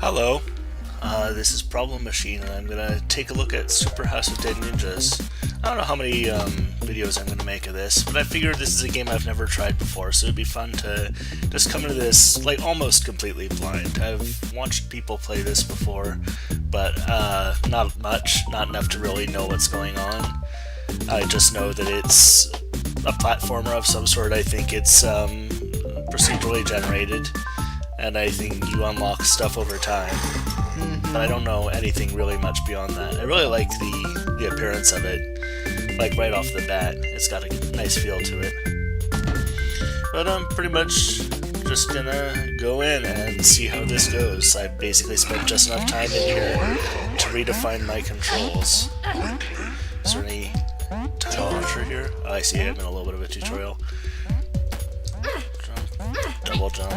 Hello, this is Problem Machine, and I'm gonna take a look at Super House of Dead Ninjas. I don't know how many videos I'm gonna make of this, but I figured this is a game I've never tried before, so it'd be fun to just come into this like almost completely blind. I've watched people play this before, but not much, not enough to really know what's going on. I just know that it's a platformer of some sort. I think it's procedurally generated, and I think you unlock stuff over time. But I don't know anything really much beyond that. I really like the appearance of it. Like right off the bat, it's got a nice feel to it. But I'm pretty much just gonna go in and see how this goes. I basically spent just enough time in here to redefine my controls. Is there any time pressure here? Oh, I see. I'm in a little bit of a tutorial. Jump, double jump.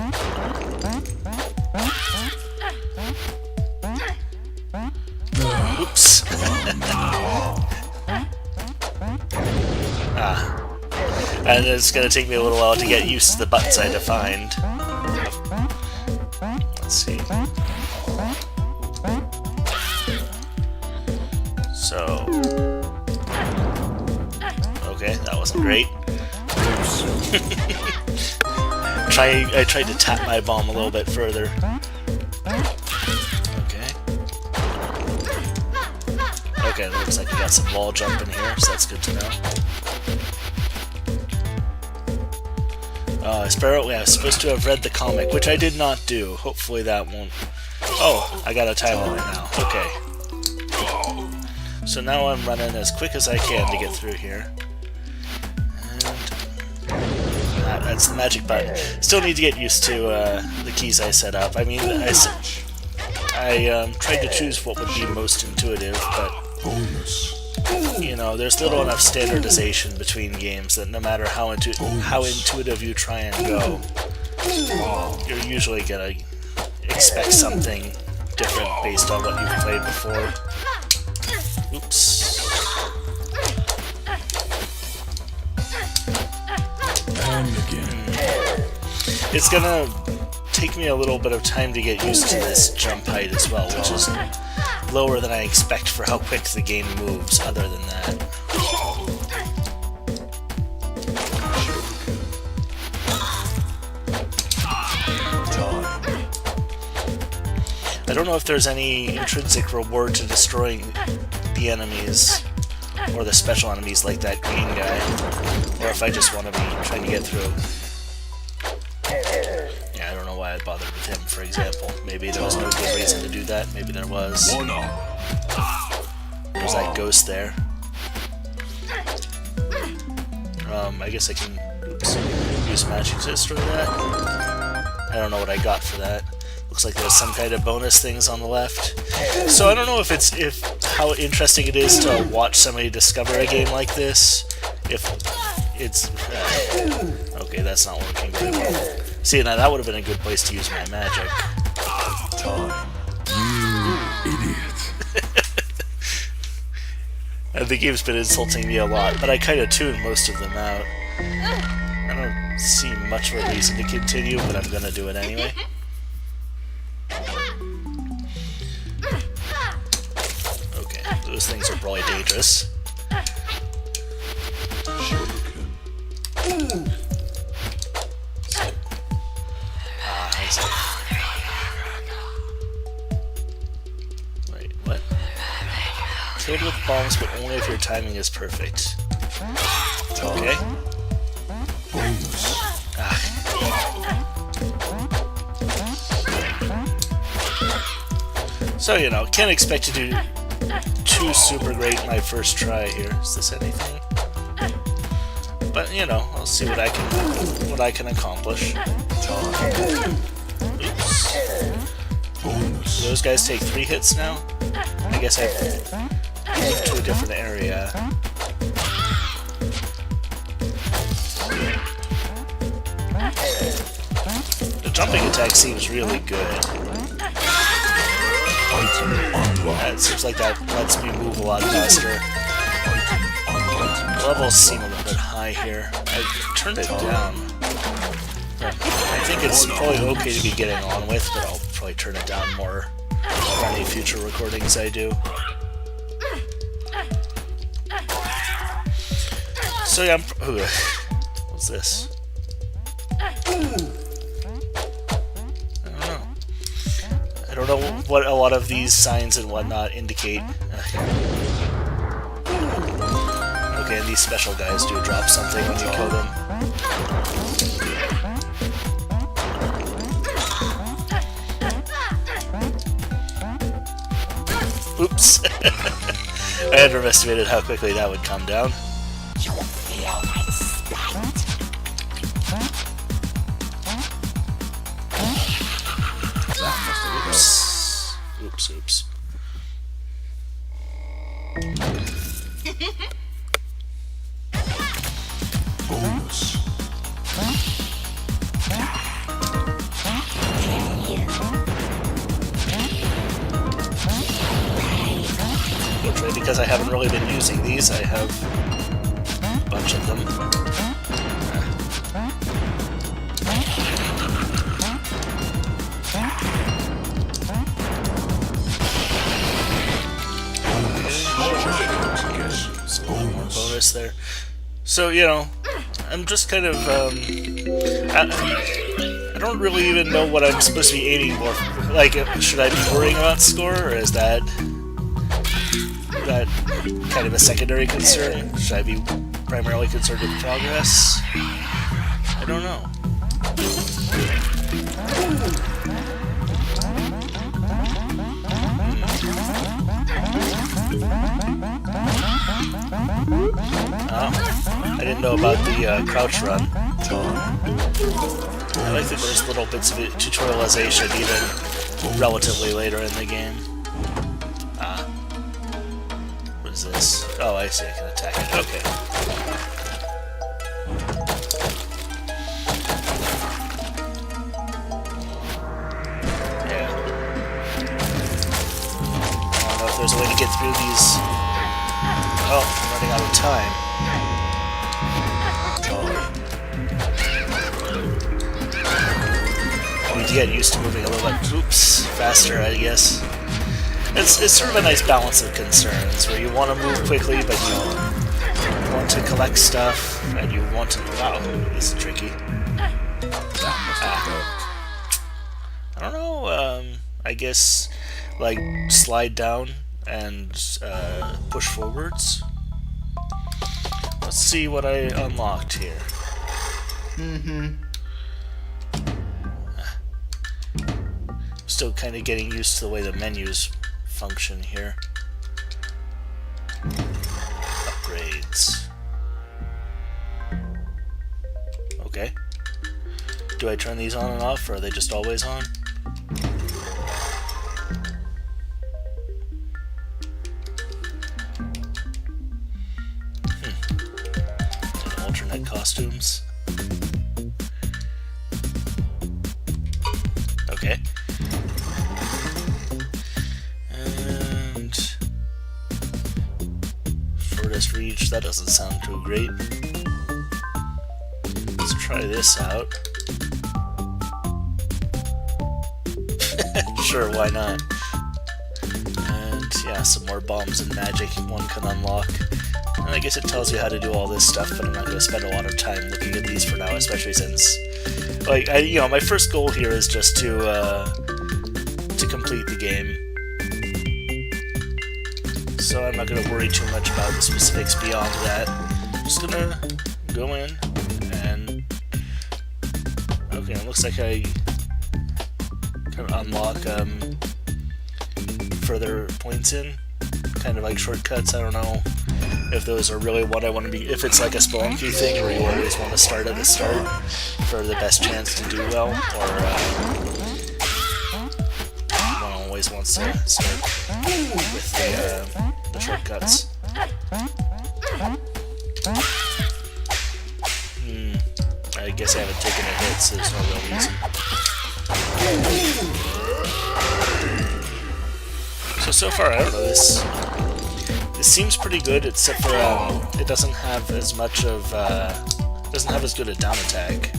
Oops. And it's gonna take me a little while to get used to the buttons I defined. Let's see. So... okay, that wasn't great. I tried to tap my bomb a little bit further. Okay, it looks like we got some wall jump in here, so that's good to know. Sparrow, yeah, I was supposed to have read the comic, which I did not do. Hopefully that won't... oh, I got a time limit now. Okay. So now I'm running as quick as I can to get through here. And... that's the magic button. Still need to get used to the keys I set up. I mean, I tried to choose what would be most intuitive, but you know, there's little enough standardization between games that no matter how intuitive you try and go, you're usually gonna expect something different based on what you've played before. Oops. It's gonna take me a little bit of time to get used to this jump height as well, which is lower than I expect for how quick the game moves, other than that. I don't know if there's any intrinsic reward to destroying the enemies, or the special enemies like that green guy, or if I just want to be trying to get through. Yeah, I don't know why I bothered with him, for example. Maybe there was no good reason to do that, maybe there was. There's that ghost there. I guess I can use magic to destroy that. I don't know what I got for that. Looks like there's some kind of bonus things on the left. So I don't know if how interesting it is to watch somebody discover a game like this. If it's... okay, that's not working very well. See, now that would have been a good place to use my magic. You idiot. The game's been insulting me a lot, but I kind of tuned most of them out. I don't see much of a reason to continue, but I'm gonna do it anyway. Okay, those things are probably dangerous. Wait, what? Killed with bombs, but only if your timing is perfect. Okay. So, you know, can't expect to do too super great my first try here. Is this anything? But, you know, I'll see what I can accomplish. Oops. Those guys take 3 hits now? I guess I moved to a different area. The jumping attack seems really good. It seems like that lets me move a lot faster. The levels seem a little bit high here. I turned it down. I think it's probably okay to be getting on with, but I'll probably turn it down more for any future recordings I do. So yeah, what's this? I don't know what a lot of these signs and whatnot indicate. Okay, and these special guys do drop something when you kill them. Oops! I underestimated how quickly that would come down. Oops. Oops. Bonus. Fortunately, because I haven't really been using these, I have a bunch of them. Bonus there. So, you know, I'm just kind of, I don't really even know what I'm supposed to be aiming for. Like, should I be worrying about score, or is that kind of a secondary concern? Should I be primarily concerned with progress? I don't know. Oh, I didn't know about the crouch run. I like that there's little bits of tutorialization even relatively later in the game. What is this? Oh, I see, I can attack it. Okay. Yeah. I don't know if there's a way to get through these. Oh, I'm running out of time. I need to get used to moving a little bit, faster, I guess. It's sort of a nice balance of concerns, where you want to move quickly, but you want to collect stuff, and you want to... Wow, this is tricky. I don't know, I guess, like, slide down and push forwards. Let's see what I unlocked here. Still kind of getting used to the way the menus function here. Upgrades. Okay. Do I turn these on and off, or are they just always on? Alternate costumes. Okay. And shortest reach, that doesn't sound too great. Let's try this out. Sure, why not? And yeah, some more bombs and magic one can unlock. And I guess it tells you how to do all this stuff, but I'm not going to spend a lot of time looking at these for now, especially since, like, my first goal here is just to complete the game. So I'm not going to worry too much about the specifics beyond that. I'm just going to go in and... Okay, it looks like I can unlock further points in, kind of like shortcuts. I don't know if those are really what I want to be, if it's like a Spelunky thing where you always want to start at the start for the best chance to do well, or one always wants to start with the shortcuts. I guess I haven't taken a hit, so there's no real reason. So far, I don't know, this seems pretty good, except for it doesn't have as much of doesn't have as good a down attack.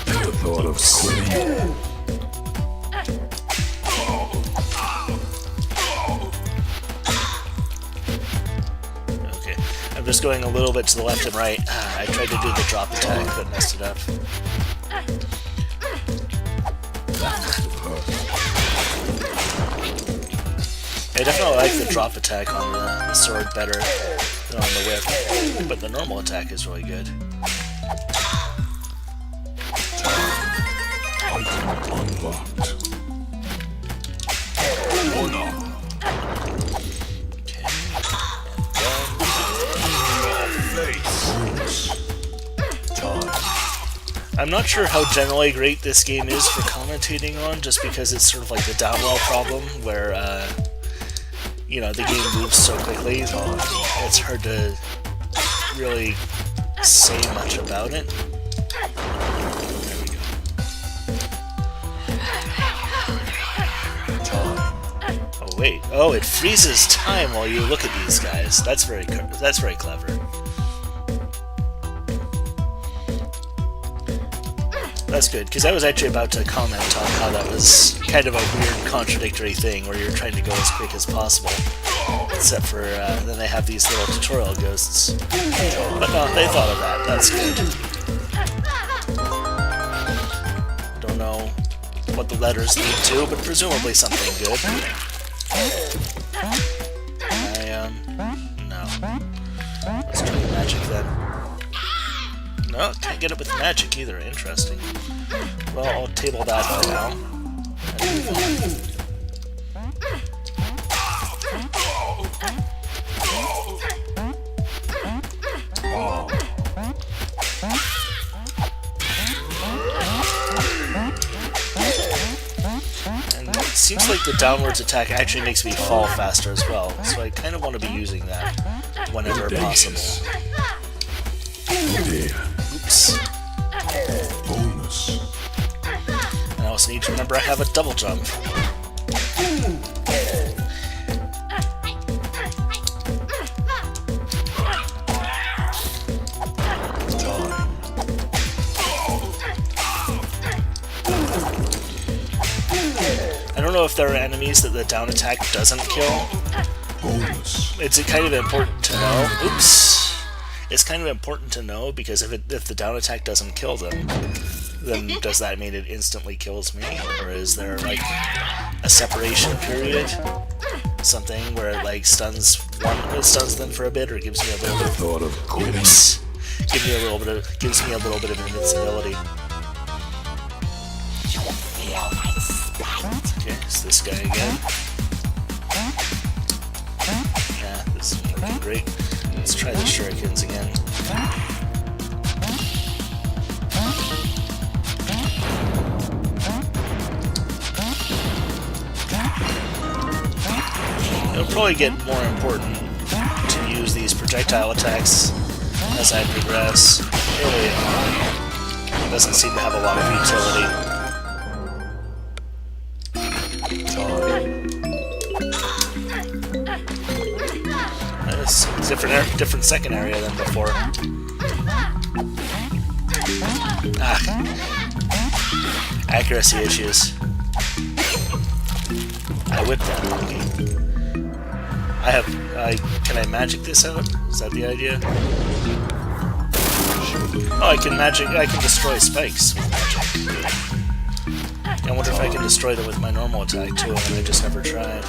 Never thought thought of quitting. Okay, I'm just going a little bit to the left and right. I tried to do the drop attack, but messed it up. I definitely like the drop attack on the sword better than on the whip, but the normal attack is really good. Item unlocked. Honor. I'm not sure how generally great this game is for commentating on, just because it's sort of like the downwell problem, where, you know, the game moves so quickly, it's hard to really say much about it. There we go. Oh wait, oh, it freezes time while you look at these guys. That's very clever. That's good, because I was actually about to comment on how that was kind of a weird, contradictory thing, where you're trying to go as quick as possible. Except for, then they have these little tutorial ghosts. But no, they thought of that. That's good. Don't know what the letters lead to, but presumably something good. No. Let's try the magic then. No, can't get it with magic either. Interesting. Well, I'll table that for now. And it seems like the downwards attack actually makes me fall faster as well, so I kind of want to be using that whenever possible. Oops. Bonus. I also need to remember I have a double jump. I don't know if there are enemies that the down attack doesn't kill. Bonus. It's kind of important to know. Oops. It's kind of important to know, because if the down attack doesn't kill them, then does that mean it instantly kills me? Or is there, like, a separation period? Something where it, like, stuns them for a bit, or gives me a little bit of... Thought of quitting. Gives me a little bit of invincibility. Okay, it's this guy again. Yeah, this is working great. Let's try the shurikens again. It'll probably get more important to use these projectile attacks as I progress. Really, it doesn't seem to have a lot of utility. Different second area than before. Accuracy issues. I whipped that. Okay. Can I magic this out? Is that the idea? Oh, I can destroy spikes with magic. I wonder if I can destroy them with my normal attack too, and I just never tried.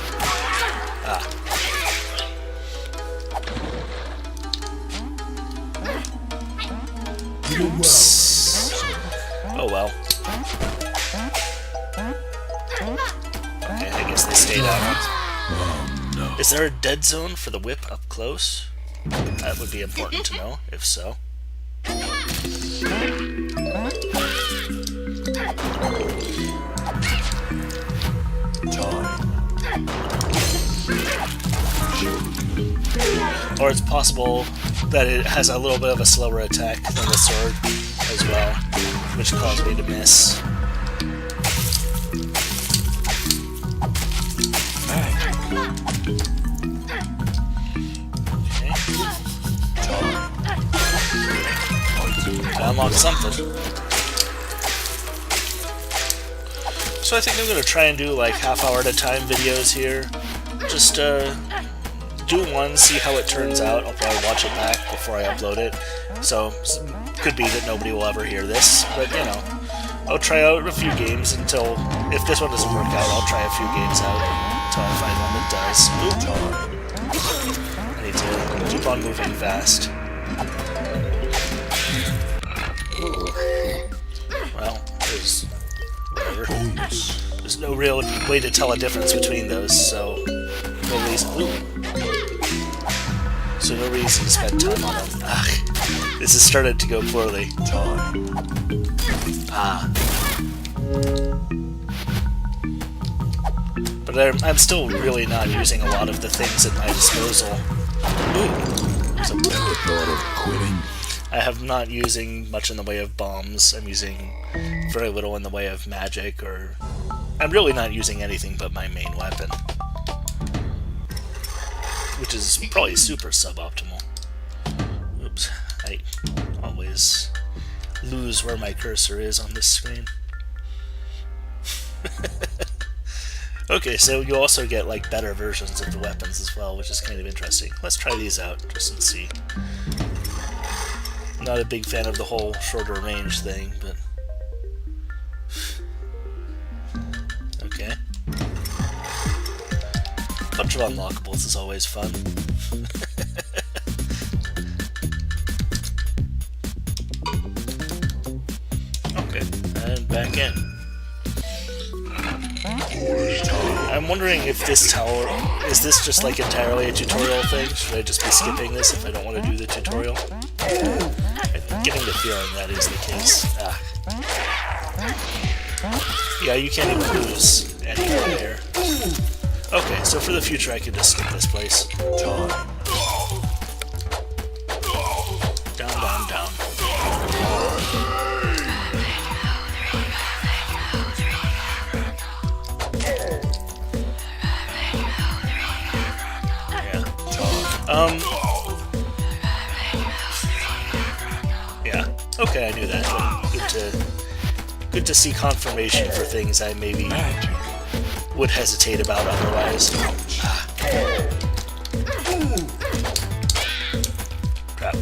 Oops. Oh well. Okay, I guess they stayed out. Is there a dead zone for the whip up close? That would be important to know, if so. Or it's possible that it has a little bit of a slower attack than the sword as well, which caused me to miss. Okay. I unlocked something. So I think I'm going to try and do like half-hour at a time videos here. Just do one, see how it turns out. I'll probably watch it back before I upload it. So, could be that nobody will ever hear this, but you know. I'll try out a few games until, if this one doesn't work out, I'll try a few games out until I find one that does. Oop. I need to keep on moving fast. Well, there's whatever. There's no real way to tell a difference between those, so no reason. Ooh. So no reason to spend time on them. Ugh. This has started to go poorly. Ah. But I'm still really not using a lot of the things at my disposal. Ooh. Never thought of quitting. I have not using much in the way of bombs. I'm using very little in the way of magic, or... I'm really not using anything but my main weapon. Which is probably super suboptimal. Oops. I always lose where my cursor is on this screen. Okay, so you also get like better versions of the weapons as well, which is kind of interesting. Let's try these out just to see. Not a big fan of the whole shorter range thing, but okay. Bunch of unlockables is always fun. Okay, and back in. I'm wondering if this tower, is this just like entirely a tutorial thing? Should I just be skipping this if I don't want to do the tutorial? I'm getting the feeling that is the case. Ah. Yeah, you can't even lose anywhere there. Okay, so for the future I can just skip this place. Down, down, down. Yeah. Okay, I knew that. But good to see confirmation for things I maybe would hesitate about otherwise. Ah. Crap.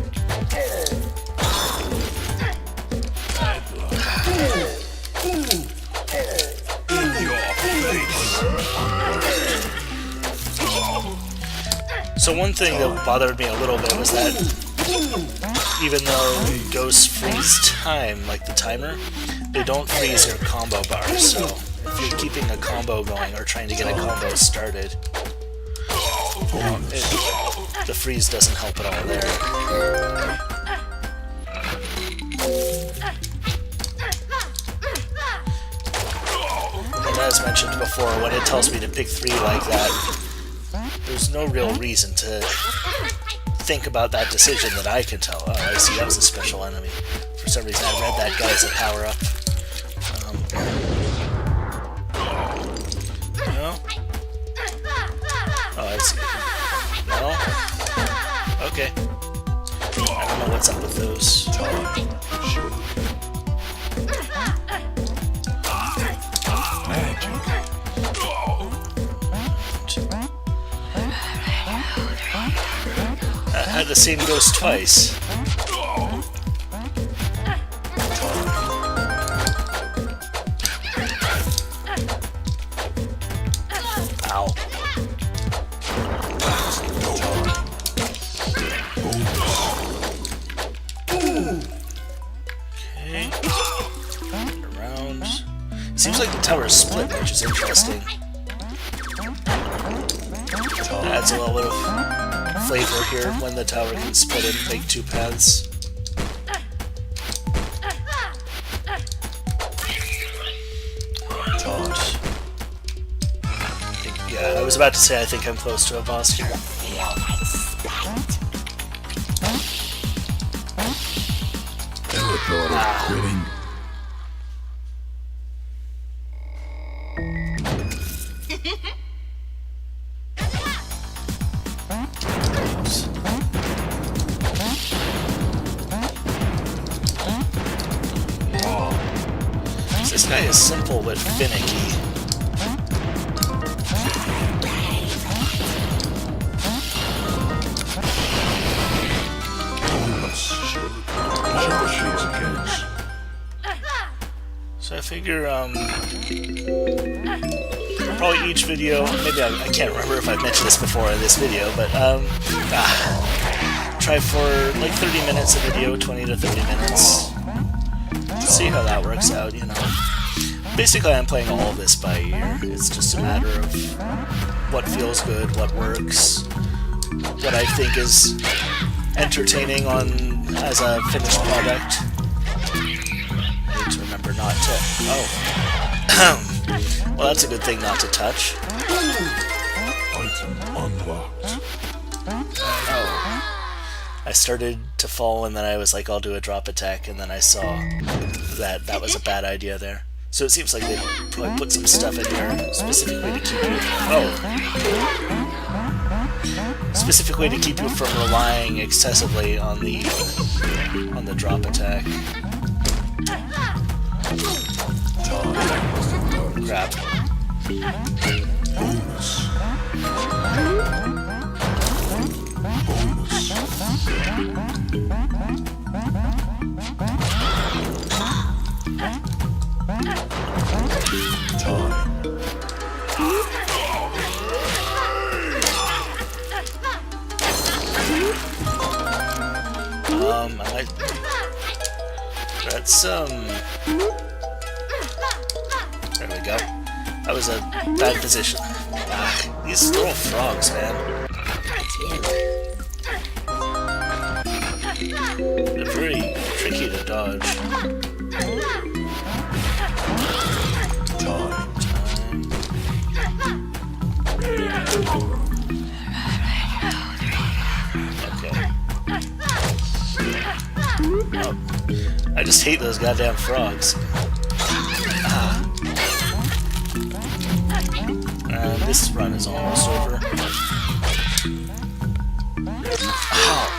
So one thing that bothered me a little bit was that even though ghosts freeze time, like the timer, they don't freeze your combo bars. So if you're keeping a combo going or trying to get a combo started, the freeze doesn't help at all there. And as mentioned before, when it tells me to pick 3 like that, there's no real reason to think about that decision that I can tell. Oh, I see, that was a special enemy. For some reason I read that guy as a power-up. No? Oh, I see. No? Okay. I don't know what's up with those. I had the same ghost twice. Ow. Okay. And around. Seems like the tower is split, which is interesting. Adds a little bit of flavor here when the tower can split and make 2 paths. Yeah, I was about to say I think I'm close to a boss here. Never thought of quitting. This guy is simple but finicky. So I figure, probably each video, maybe I can't remember if I've mentioned this before in this video, but, try for like 30 minutes a video, 20 to 30 minutes. See how that works out, you know. Basically, I'm playing all of this by ear. It's just a matter of what feels good, what works, what I think is entertaining as a finished product. I need to remember not to... Oh. Well, that's a good thing not to touch. Item unlocked. Oh. I started to fall and then I was like, I'll do a drop attack, and then I saw that that was a bad idea there. So it seems like they probably put some stuff in here specifically to keep you... Oh! Specifically to keep you from relying excessively on the drop attack. Crap. Bonus. That's, there we go. That was a bad position. Ah, these little frogs, man. They're very tricky to dodge. Oh, I just hate those goddamn frogs. Ah. And this run is almost over. Ow.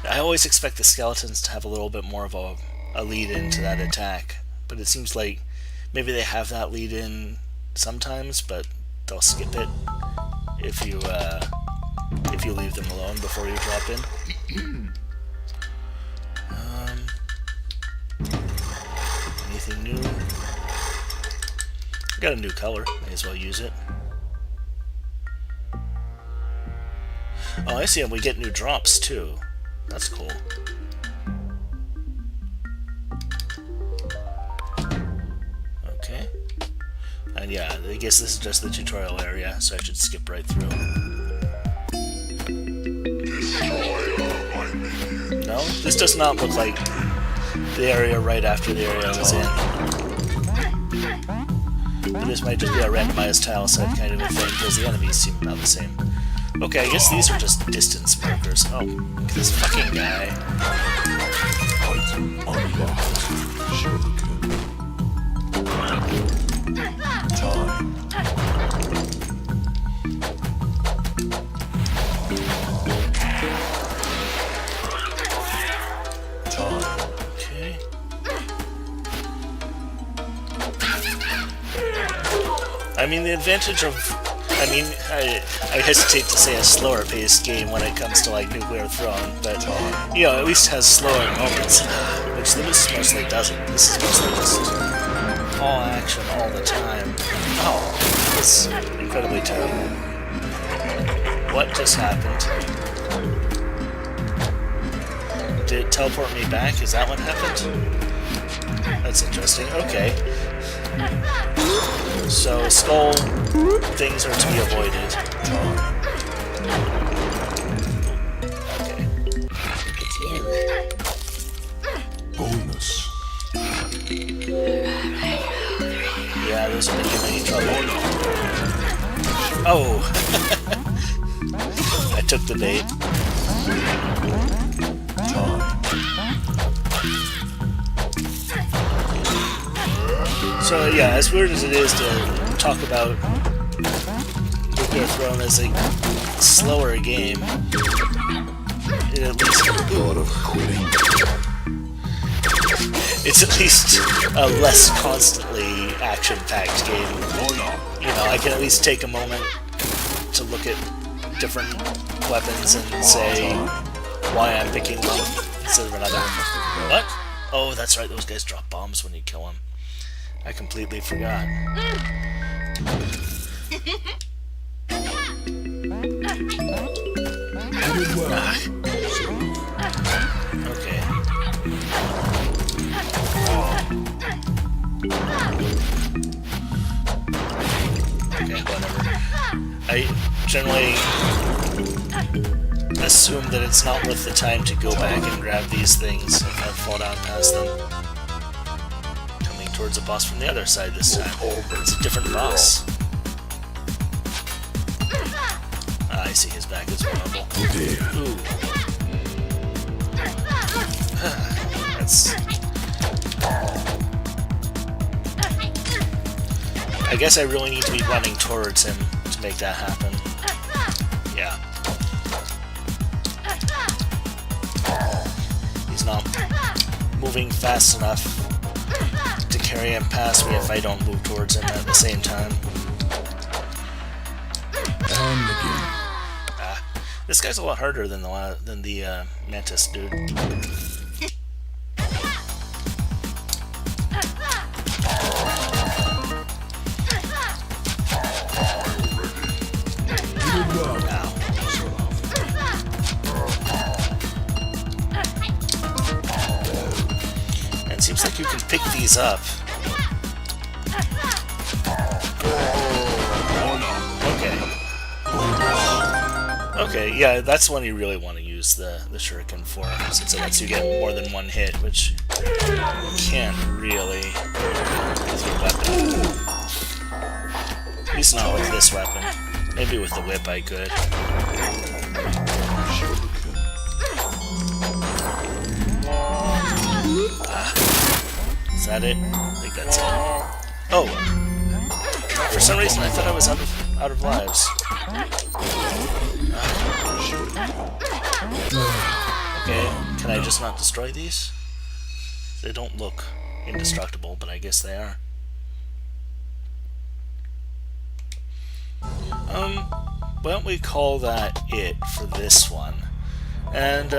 I always expect the skeletons to have a little bit more of a lead into that attack, but it seems like maybe they have that lead in sometimes, but they'll skip it if you leave them alone before you drop in. Anything new? I got a new color. May as well use it. Oh, I see. And we get new drops too. That's cool. Okay. And yeah, I guess this is just the tutorial area, so I should skip right through. No, this does not look like the area right after the area I was in. But this might just be a randomized tile set kind of a thing, because the enemies seem about the same. Okay, I guess these are just distance markers. Oh, look at this fucking guy. Item unlocked. Time. Okay. I mean, the advantage of... I mean, I hesitate to say a slower paced game when it comes to like Nuclear Throne, but you know, at least has slower moments, which this mostly doesn't. This is mostly just all action all the time. Oh, it's incredibly terrible. What just happened? Did it teleport me back? Is that what happened? That's interesting. Okay. So, skull things are to be avoided. Okay. Bonus. Yeah, those are making any trouble. Oh! I took the bait. So yeah, as weird as it is to talk about Nuclear Throne as a slower game, it at least Thought of quitting. it's at least less constantly action-packed game, you know, I can at least take a moment to look at different weapons and say why I'm picking one instead of another. What? Oh, that's right, those guys drop bombs when you kill them. I completely forgot. Okay. Okay, whatever. I generally assume that it's not worth the time to go back and grab these things if I fall down past them. Coming towards a boss from the other side this time. It's a different boss. I see his back is vulnerable. Ooh. That's... I guess I really need to be running towards him to make that happen. Yeah. He's not moving fast enough to carry him past me if I don't move towards him at the same time. This guy's a lot harder than the Mantis dude. And it seems like you can pick these up. Okay, yeah, that's when you really want to use the shuriken for, since it lets you get more than one hit, which you can't really with your weapon. At least not with this weapon. Maybe with the whip I could. Is that it? I think that's it. Oh! For some reason I thought I was out of lives. Okay, can I just not destroy these? They don't look indestructible, but I guess they are. Why don't we call that it for this one? And,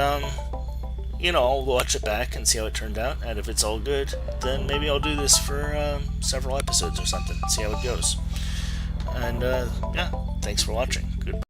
you know, I'll watch it back and see how it turned out, and if it's all good, then maybe I'll do this for several episodes or something, see how it goes. And, yeah, thanks for watching. Goodbye.